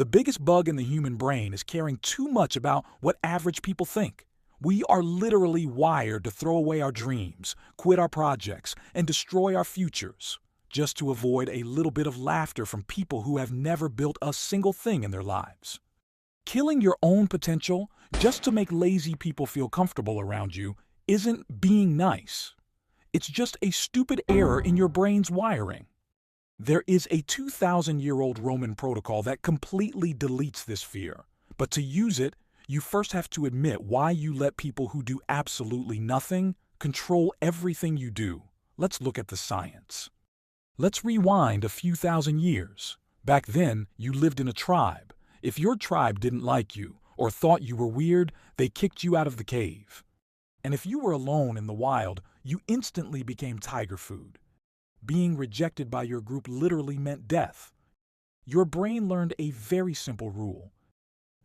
The biggest bug in the human brain is caring too much about what average people think. We are literally wired to throw away our dreams, quit our projects, and destroy our futures, just to avoid a little bit of laughter from people who have never built a single thing in their lives. Killing your own potential just to make lazy people feel comfortable around you isn't being nice. It's just a stupid error in your brain's wiring. There is a 2,000-year-old Roman protocol that completely deletes this fear, but to use it, you first have to admit why you let people who do absolutely nothing control everything you do. Let's look at the science. Let's rewind a few thousand years. Back then, you lived in a tribe. If your tribe didn't like you or thought you were weird, they kicked you out of the cave. And if you were alone in the wild, you instantly became tiger food. Being rejected by your group literally meant death. Your brain learned a very simple rule: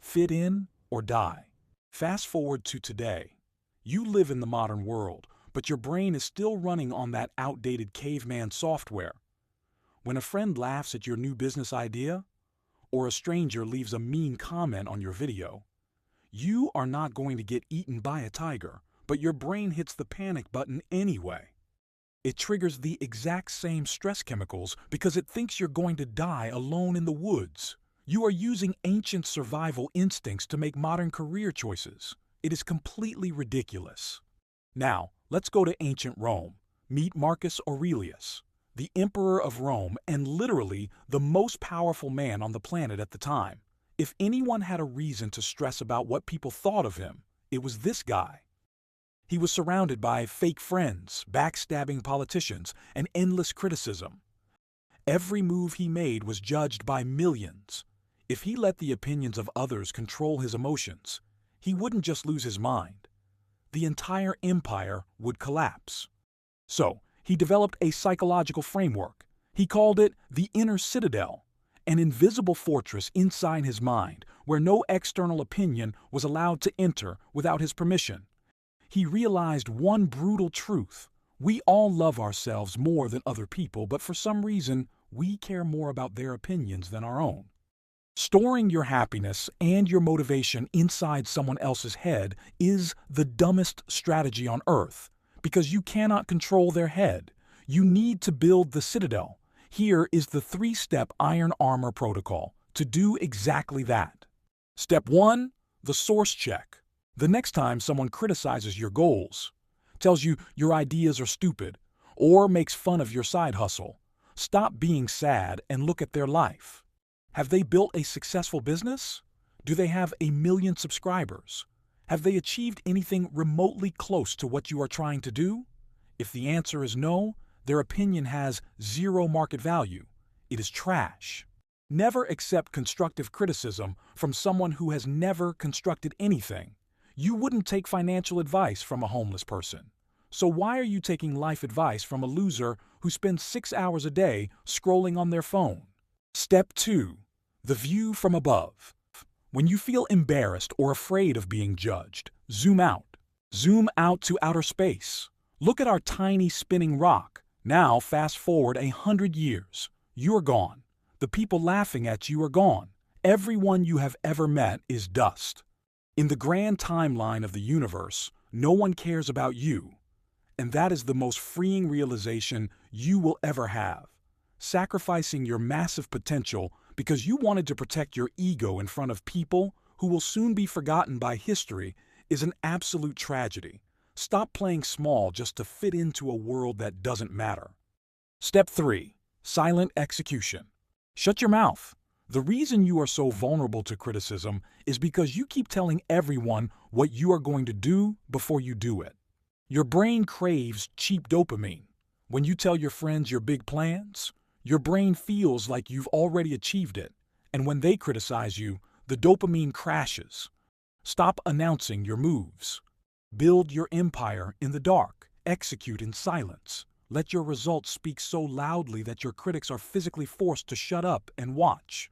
fit in or die. Fast forward to today. You live in the modern world, but your brain is still running on that outdated caveman software. When a friend laughs at your new business idea, or a stranger leaves a mean comment on your video, you are not going to get eaten by a tiger, but your brain hits the panic button anyway. It triggers the exact same stress chemicals because it thinks you're going to die alone in the woods. You are using ancient survival instincts to make modern career choices. It is completely ridiculous. Now, let's go to ancient Rome. Meet Marcus Aurelius, the Emperor of Rome and literally the most powerful man on the planet at the time. If anyone had a reason to stress about what people thought of him, it was this guy. He was surrounded by fake friends, backstabbing politicians, and endless criticism. Every move he made was judged by millions. If he let the opinions of others control his emotions, he wouldn't just lose his mind. The entire empire would collapse. So, he developed a psychological framework. He called it the Inner Citadel, an invisible fortress inside his mind where no external opinion was allowed to enter without his permission. He realized one brutal truth: we all love ourselves more than other people, but for some reason, we care more about their opinions than our own. Storing your happiness and your motivation inside someone else's head is the dumbest strategy on earth, because you cannot control their head. You need to build the citadel. Here is the 3-step iron armor protocol to do exactly that. Step 1, the source check. The next time someone criticizes your goals, tells you your ideas are stupid, or makes fun of your side hustle, stop being sad and look at their life. Have they built a successful business? Do they have 1 million subscribers? Have they achieved anything remotely close to what you are trying to do? If the answer is no, their opinion has 0 market value. It is trash. Never accept constructive criticism from someone who has never constructed anything. You wouldn't take financial advice from a homeless person. So why are you taking life advice from a loser who spends 6 hours a day scrolling on their phone? Step 2, the view from above. When you feel embarrassed or afraid of being judged, zoom out. Zoom out to outer space. Look at our tiny spinning rock. Now fast forward 100 years. You're gone. The people laughing at you are gone. Everyone you have ever met is dust. In the grand timeline of the universe, no one cares about you. And that is the most freeing realization you will ever have. Sacrificing your massive potential because you wanted to protect your ego in front of people who will soon be forgotten by history is an absolute tragedy. Stop playing small just to fit into a world that doesn't matter. Step 3, silent execution. Shut your mouth. The reason you are so vulnerable to criticism is because you keep telling everyone what you are going to do before you do it. Your brain craves cheap dopamine. When you tell your friends your big plans, your brain feels like you've already achieved it, and when they criticize you, the dopamine crashes. Stop announcing your moves. Build your empire in the dark. Execute in silence. Let your results speak so loudly that your critics are physically forced to shut up and watch.